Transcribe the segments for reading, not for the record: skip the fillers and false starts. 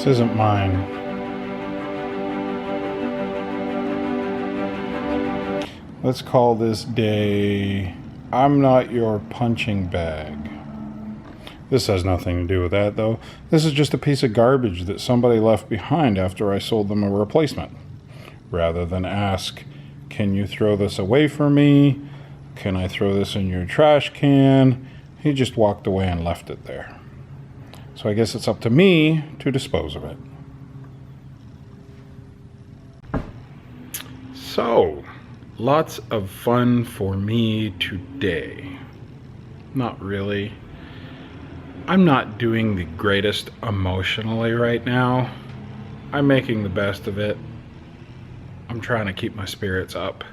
This isn't mine. Let's call this day, I'm not your punching bag. This has nothing to do with that though. This is just a piece of garbage that somebody left behind after I sold them a replacement. Rather than ask, can you throw this away for me? Can I throw this in your trash can? He just walked away and left it there. So I guess it's up to me to dispose of it. So, lots of fun for me today. Not really. I'm not doing the greatest emotionally right now. I'm making the best of it. I'm trying to keep my spirits up.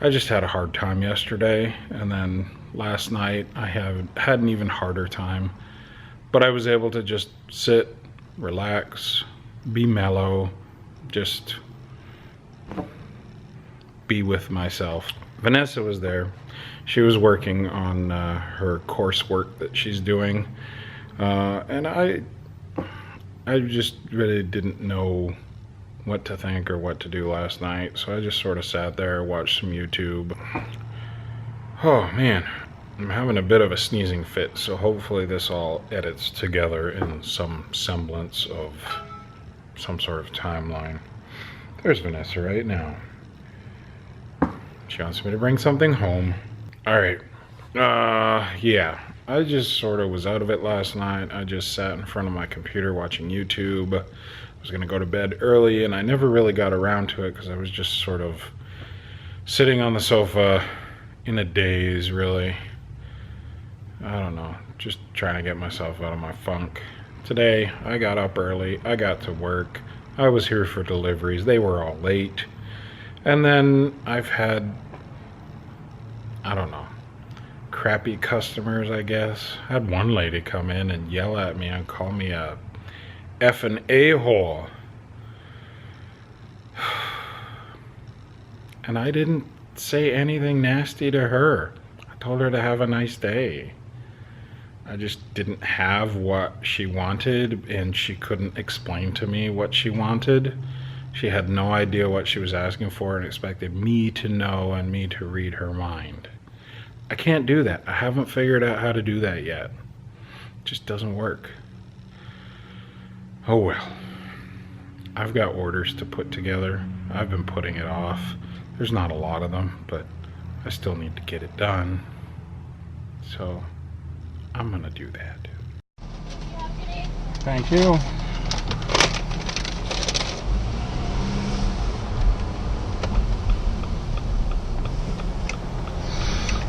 I just had a hard time yesterday, and then last night I had an even harder time. But I was able to just sit, relax, be mellow, just be with myself. Vanessa was there. She was working on her coursework that she's doing. And I just really didn't know what to think or what to do last night. So I just sort of sat there, watched some YouTube. Oh man, I'm having a bit of a sneezing fit. So hopefully this all edits together in some semblance of some sort of timeline. There's Vanessa right now. She wants me to bring something home. All right. Yeah. I just sort of was out of it last night. I just sat in front of my computer watching YouTube. I was going to go to bed early, and I never really got around to it because I was just sort of sitting on the sofa in a daze, really. I don't know. Just trying to get myself out of my funk. Today, I got up early. I got to work. I was here for deliveries. They were all late. And then I've had, I don't know, crappy customers, I guess. I had one lady come in and yell at me and call me a effing a-hole. And I didn't say anything nasty to her. I told her to have a nice day. I just didn't have what she wanted, and she couldn't explain to me what she wanted. She had no idea what she was asking for and expected me to know and me to read her mind. I can't do that. I haven't figured out how to do that yet. It just doesn't work. Oh well. I've got orders to put together. I've been putting it off. There's not a lot of them, but I still need to get it done. So I'm gonna do that. Thank you.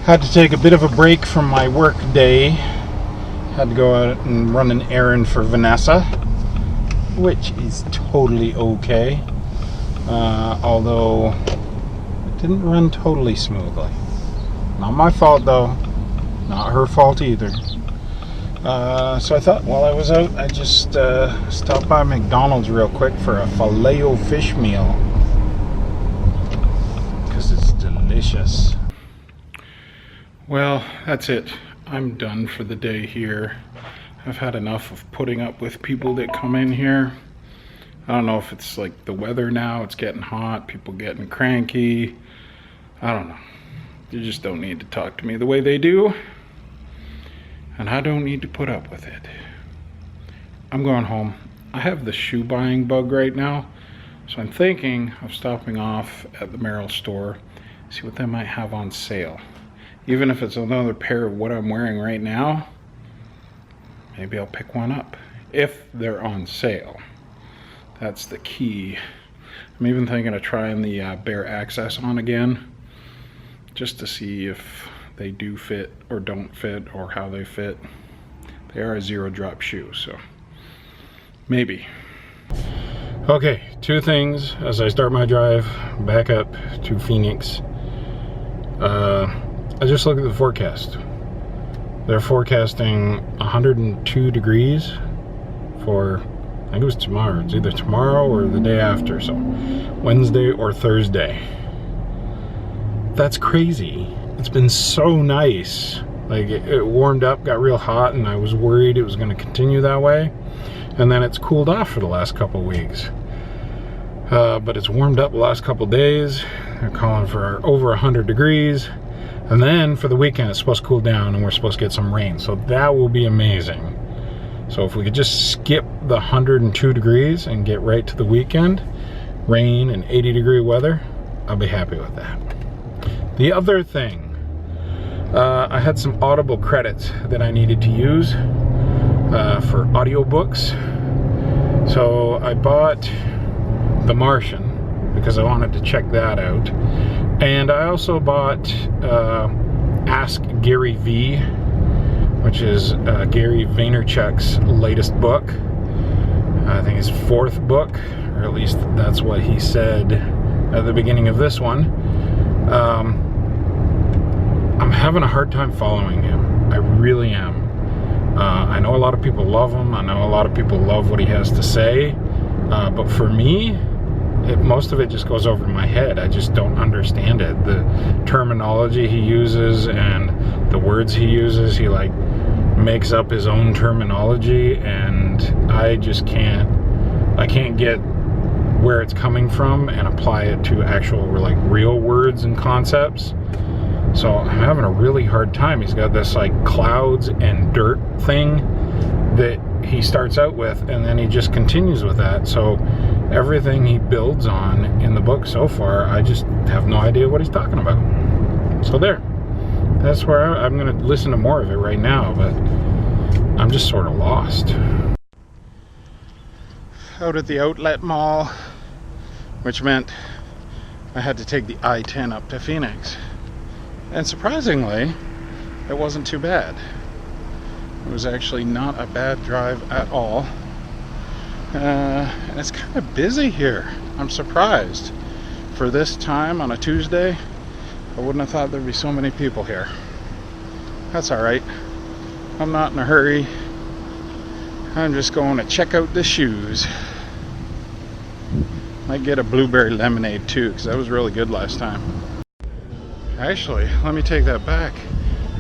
Had to take a bit of a break from my work day. Had to go out and run an errand for Vanessa, which is totally okay. Although it didn't run totally smoothly. Not my fault though. Not her fault either. So I thought while I was out, I'd just stop by McDonald's real quick for a Filet-O-Fish meal. Because it's delicious. Well, that's it. I'm done for the day here. I've had enough of putting up with people that come in here. I don't know if it's like the weather now, it's getting hot, people getting cranky. I don't know. You just don't need to talk to me the way they do. And I don't need to put up with it. I'm going home. I have the shoe buying bug right now, so I'm thinking of stopping off at the Merrell store, see what they might have on sale. Even if it's another pair of what I'm wearing right now, maybe I'll pick one up if they're on sale. That's the key. I'm even thinking of trying the Bare Access on again, just to see if they do fit or don't fit or how they fit. They are a zero drop shoe, so maybe. Okay, two things as I start my drive back up to Phoenix. I just looked at the forecast. They're forecasting 102 degrees for, I think it was tomorrow. It's either tomorrow or the day after, so Wednesday or Thursday. That's crazy. It's been so nice. Like it warmed up, got real hot, and I was worried it was going to continue that way. and then it's cooled off for the last couple weeks. But it's warmed up the last couple days. They're calling for over 100 degrees. And then for the weekend, it's supposed to cool down and we're supposed to get some rain. So that will be amazing. So if we could just skip the 102 degrees and get right to the weekend, rain and 80-degree weather, I'll be happy with that. The other thing, I had some Audible credits that I needed to use for audiobooks. So I bought The Martian because I wanted to check that out. And I also bought Ask Gary V, which is Gary Vaynerchuk's latest book. I think his 4th book, or at least that's what he said at the beginning of this one. I'm having a hard time following him. I really am. I know a lot of people love him. I know a lot of people love what he has to say. But for me, most of it just goes over my head. I just don't understand it. The terminology he uses and the words he uses, he like makes up his own terminology, and I just can't get where it's coming from and apply it to actual like real words and concepts. So I'm having a really hard time. He's got this like clouds and dirt thing that he starts out with, and then he just continues with that. So everything he builds on in the book so far, I just have no idea what he's talking about. So there. That's where I'm going to listen to more of it right now, but I'm just sort of lost. Out at the outlet mall, which meant I had to take the I-10 up to Phoenix. And surprisingly, it wasn't too bad. It was actually not a bad drive at all. And it's kind of busy here. I'm surprised. For this time on a Tuesday, I wouldn't have thought there'd be so many people here. That's alright. I'm not in a hurry. I'm just going to check out the shoes. Might get a blueberry lemonade too, because that was really good last time. Actually, let me take that back.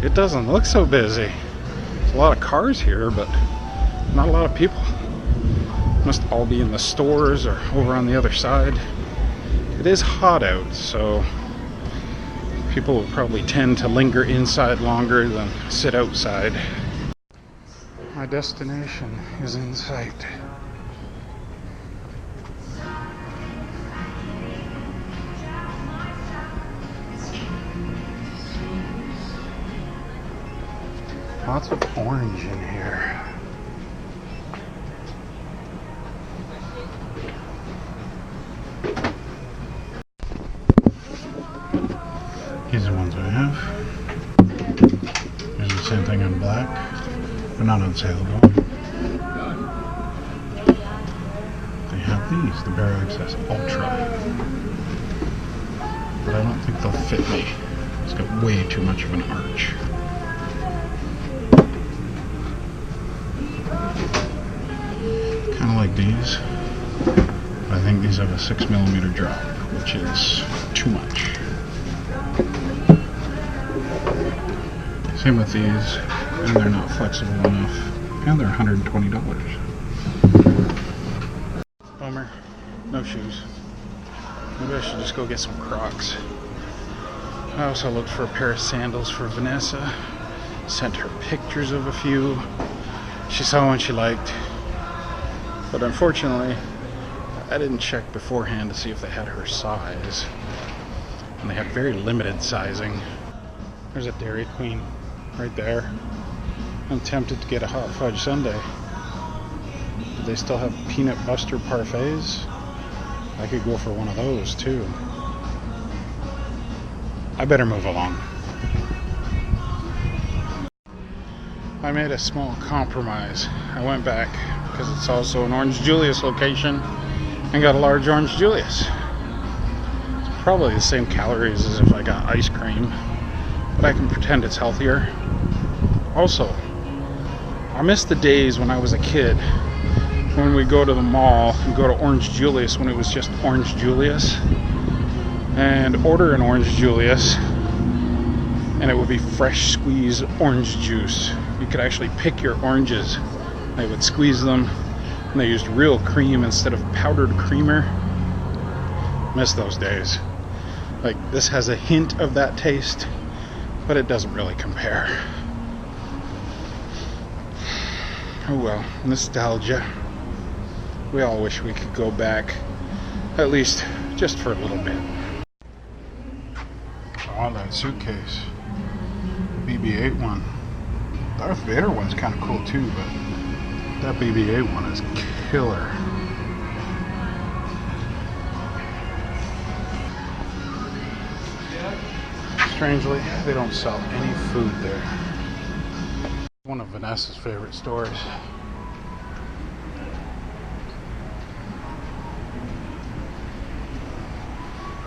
It doesn't look so busy. There's a lot of cars here, but not a lot of people. Must all be in the stores or over on the other side. It is hot out, so people will probably tend to linger inside longer than sit outside. My destination is in sight. Lots of orange in here. These are the ones I have. There's the same thing in black. They're not unsaleable. They have these, the Bare Access Ultra. But I don't think they'll fit me. It's got way too much of an arch. Kind of like these. I think these have a 6mm drop, which is too much. Same with these, and they're not flexible enough, and they're $120. Bummer, no shoes. Maybe I should just go get some Crocs. I also looked for a pair of sandals for Vanessa. Sent her pictures of a few. She saw one she liked. But unfortunately, I didn't check beforehand to see if they had her size. And they had very limited sizing. There's a Dairy Queen right there. I'm tempted to get a hot fudge sundae. Do they still have peanut butter parfaits? I could go for one of those too. I better move along. I made a small compromise. I went back because it's also an Orange Julius location and got a large Orange Julius. It's probably the same calories as if I got ice cream, but I can pretend it's healthier. Also, I miss the days when I was a kid when we go to the mall and go to Orange Julius when it was just Orange Julius and order an Orange Julius and it would be fresh squeezed orange juice. You could actually pick your oranges. They would squeeze them And they used real cream instead of powdered creamer. Miss those days. Like, this has a hint of that taste, but it doesn't really compare. Oh well, nostalgia. We all wish we could go back, at least just for a little bit. Oh, that suitcase. BB-8 one. Darth Vader one's kind of cool too, but that BB-8 one is killer. Strangely, they don't sell any food there. One of Vanessa's favorite stores.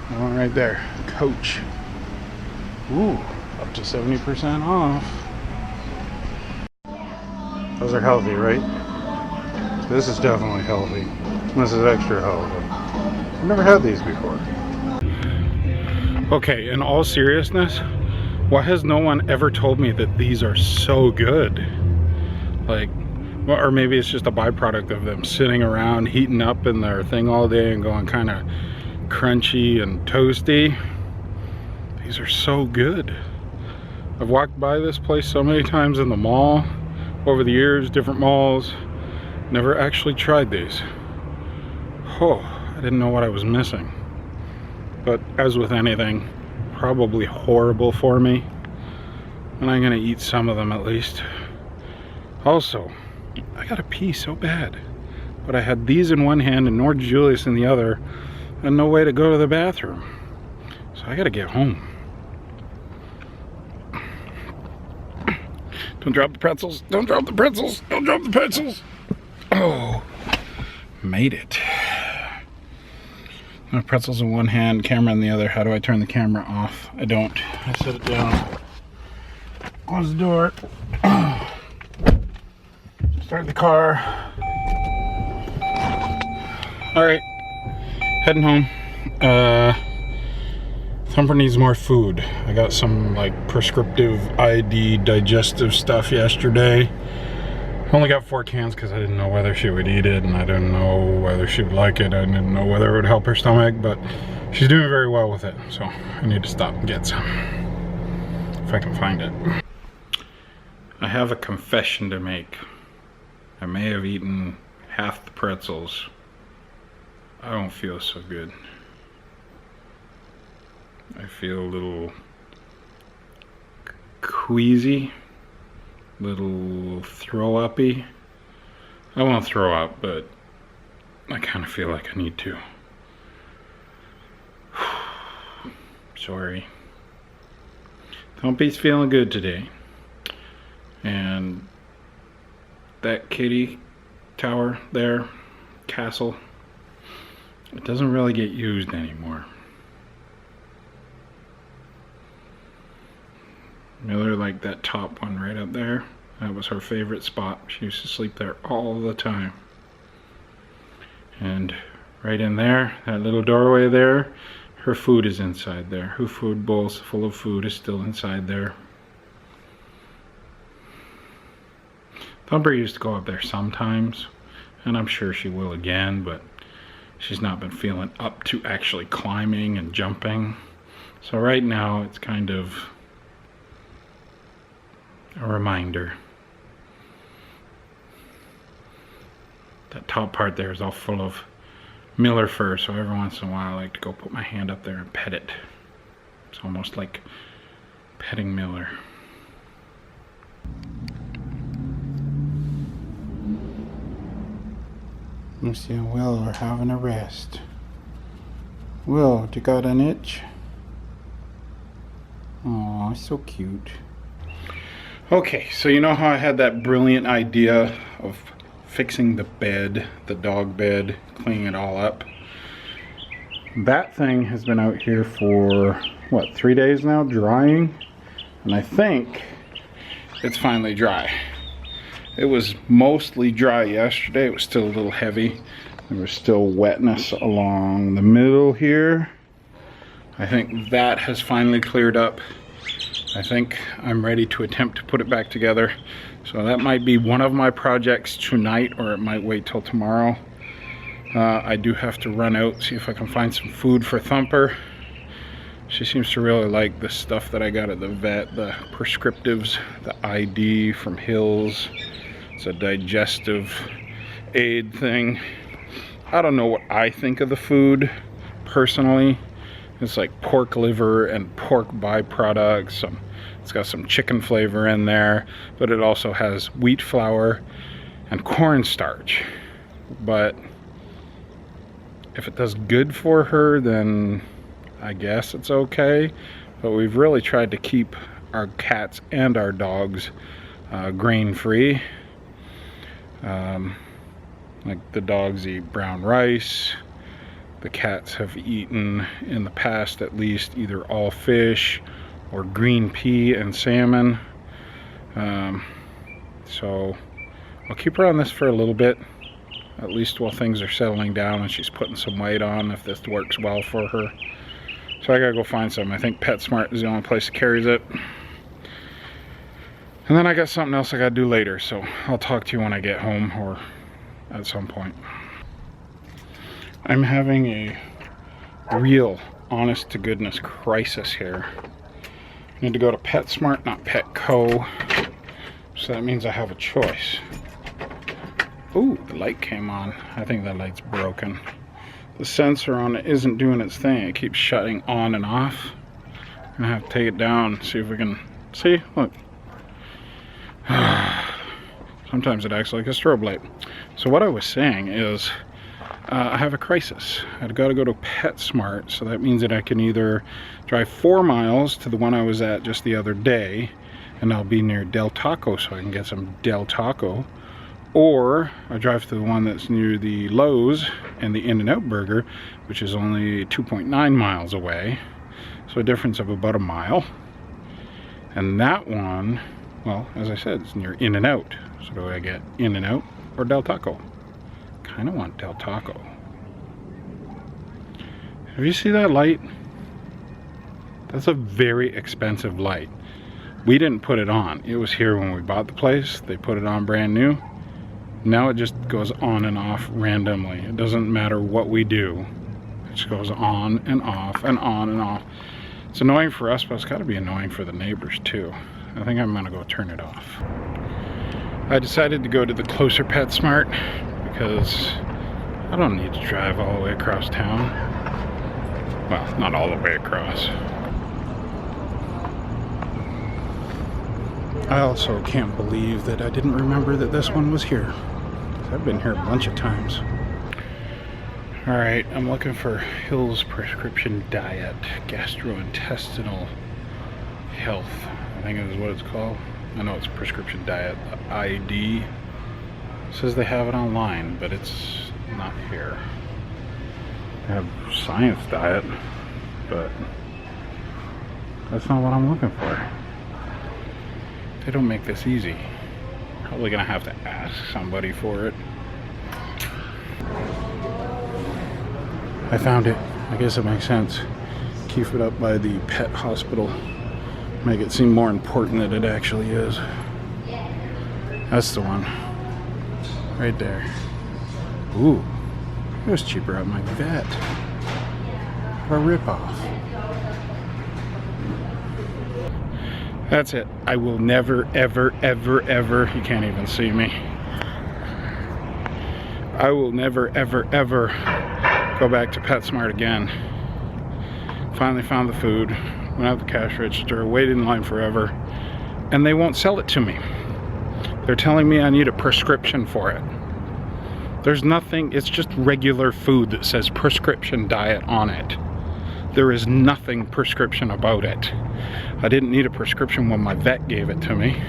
One right there, Coach. Ooh, up to 70% off. Those are healthy, right? This is definitely healthy. This is extra healthy. I've never had these before. Okay, in all seriousness, why has no one ever told me that these are so good? Like, well, or maybe it's just a byproduct of them sitting around heating up in their thing all day and going kind of crunchy and toasty. These are so good. I've walked by this place so many times in the mall over the years, different malls. Never actually tried these. Oh, I didn't know what I was missing. But as with anything, probably horrible for me. And I'm gonna eat some of them at least. Also, I gotta pee so bad. But I had these in one hand and Orange Julius in the other, and no way to go to the bathroom. So I gotta get home. Don't drop the pretzels. Don't drop the pretzels. Don't drop the pretzels. Oh, made it. My pretzels in one hand, camera in the other. How do I turn the camera off? I don't. I set it down. Close the door. Start the car. Alright. Heading home. Thumper needs more food. I got some like prescriptive ID digestive stuff yesterday. Only got 4 cans because I didn't know whether she would eat it, and I didn't know whether she would like it. I didn't know whether it would help her stomach, but she's doing very well with it, so I need to stop and get some if I can find it. I have a confession to make. I may have eaten half the pretzels. I don't feel so good. I feel a little queasy. Little throw-uppy. I won't throw up, but I kind of feel like I need to. Sorry. Thumpy's feeling good today. And that kitty tower there, castle, it doesn't really get used anymore. Miller liked that top one right up there. That was her favorite spot. She used to sleep there all the time. And right in there, that little doorway there, her food is inside there. Her food bowl full of food is still inside there. Thumper used to go up there sometimes, and I'm sure she will again, but she's not been feeling up to actually climbing and jumping. So right now it's kind of a reminder. That top part there is all full of Miller fur, so every once in a while I like to go put my hand up there and pet it. It's almost like petting Miller. Lucy and Will are having a rest. Will, you got an itch? Aw, so cute. Okay, so you know how I had that brilliant idea of fixing the bed, the dog bed, cleaning it all up? That thing has been out here for, what, 3 days now, drying? And I think it's finally dry. It was mostly dry yesterday. It was still a little heavy. There was still wetness along the middle here. I think that has finally cleared up. I think I'm ready to attempt to put it back together. So that might be one of my projects tonight, or it might wait till tomorrow. I do have to run out, see if I can find some food for Thumper. She seems to really like the stuff that I got at the vet, the prescriptives, the ID from Hills. It's a digestive aid thing. I don't know what I think of the food personally. It's like pork liver and pork byproducts. It's got some chicken flavor in there, but it also has wheat flour and cornstarch. But if it does good for her, then I guess it's okay. But we've really tried to keep our cats and our dogs grain-free. Like the dogs eat brown rice. The cats have eaten, in the past at least, either all fish or green pea and salmon. So I'll keep her on this for a little bit, at least while things are settling down and she's putting some weight on, if this works well for her. So I gotta go find some. I think PetSmart is the only place that carries it. And then I got something else I gotta do later, so I'll talk to you when I get home or at some point. I'm having a real honest to goodness crisis here. I need to go to PetSmart, not Petco. So that means I have a choice. Ooh, the light came on. I think that light's broken. The sensor on it isn't doing its thing. It keeps shutting on and off. I'm gonna have to take it down, see if we can see. Look. Sometimes it acts like a strobe light. So what I was saying is, I have a crisis. I've got to go to PetSmart, so that means that I can either drive 4 miles to the one I was at just the other day, and I'll be near Del Taco, so I can get some Del Taco, or I drive to the one that's near the Lowe's and the In-N-Out Burger, which is only 2.9 miles away, so a difference of about a mile. And that one, well, as I said, it's near In-N-Out. So do I get In-N-Out or Del Taco? Kind of want Del Taco. Have you seen that light? That's a very expensive light. We didn't put it on. It was here when we bought the place. They put it on brand new. Now it just goes on and off randomly. It doesn't matter what we do. It just goes on and off and on and off. It's annoying for us, but it's got to be annoying for the neighbors too. I think I'm gonna go turn it off. I decided to go to the closer PetSmart because I don't need to drive all the way across town. Well, not all the way across. I also can't believe that I didn't remember that this one was here. I've been here a bunch of times. Alright, I'm looking for Hill's Prescription Diet, Gastrointestinal Health. I think is what it's called. I know it's Prescription Diet. The ID says they have it online, but it's not here. They have Science Diet, but that's not what I'm looking for. They don't make this easy. Probably gonna have to ask somebody for it. I found it. I guess it makes sense. Keep it up by the pet hospital. Make it seem more important than it actually is. That's the one. Right there. Ooh. It was cheaper at my vet. What a ripoff. That's it. I will never, ever, ever, ever, you can't even see me. I will never, ever, ever go back to PetSmart again. Finally found the food, went out the cash register, waited in line forever, and they won't sell it to me. They're telling me I need a prescription for it. There's nothing, it's just regular food that says prescription diet on it. There is nothing prescription about it. I didn't need a prescription when my vet gave it to me.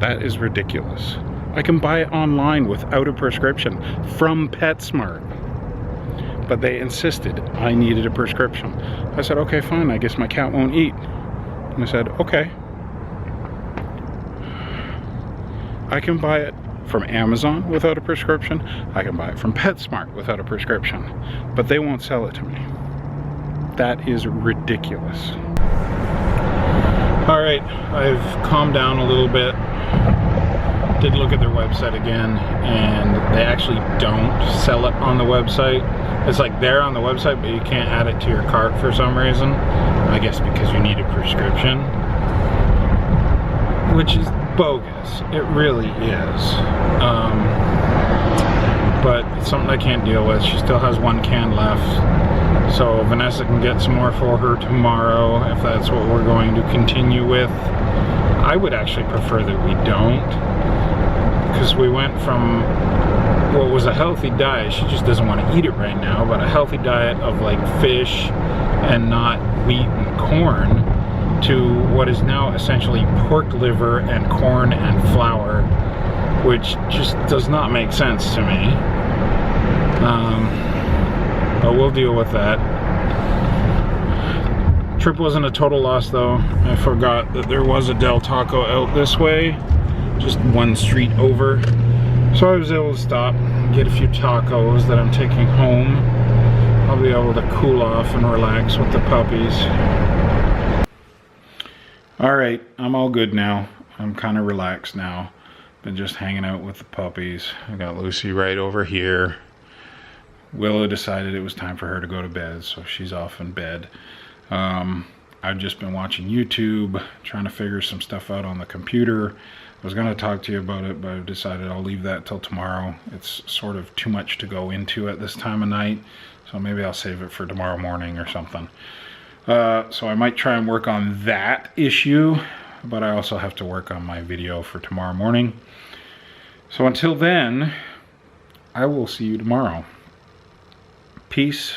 That is ridiculous. I can buy it online without a prescription from PetSmart. But they insisted I needed a prescription. I said, okay, fine, I guess my cat won't eat. And I said, okay. I can buy it from Amazon without a prescription. I can buy it from PetSmart without a prescription. But they won't sell it to me. That is ridiculous. All right, I've calmed down a little bit. Did look at their website again, and they actually don't sell it on the website. It's like they're on the website, but you can't add it to your cart for some reason. I guess because you need a prescription, which is bogus. It really is. But it's something I can't deal with. She still has 1 can left. So Vanessa can get some more for her tomorrow if that's what we're going to continue with. I would actually prefer that we don't, because we went from what was a healthy diet, she just doesn't want to eat it right now, but a healthy diet of like fish and not wheat and corn, to what is now essentially pork liver and corn and flour, which just does not make sense to me. But we'll deal with that. Trip wasn't a total loss though. I forgot that there was a Del Taco out this way, just 1 street over. So I was able to stop and get a few tacos that I'm taking home. I'll be able to cool off and relax with the puppies. Alright, I'm all good now. I'm kind of relaxed now. Been just hanging out with the puppies. I got Lucy right over here. Willow decided it was time for her to go to bed, so she's off in bed. I've just been watching YouTube, trying to figure some stuff out on the computer. I was going to talk to you about it, but I've decided I'll leave that till tomorrow. It's sort of too much to go into at this time of night, so maybe I'll save it for tomorrow morning or something. So I might try and work on that issue, but I also have to work on my video for tomorrow morning. So until then, I will see you tomorrow. Peace,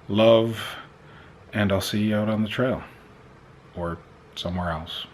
love, and I'll see you out on the trail or somewhere else.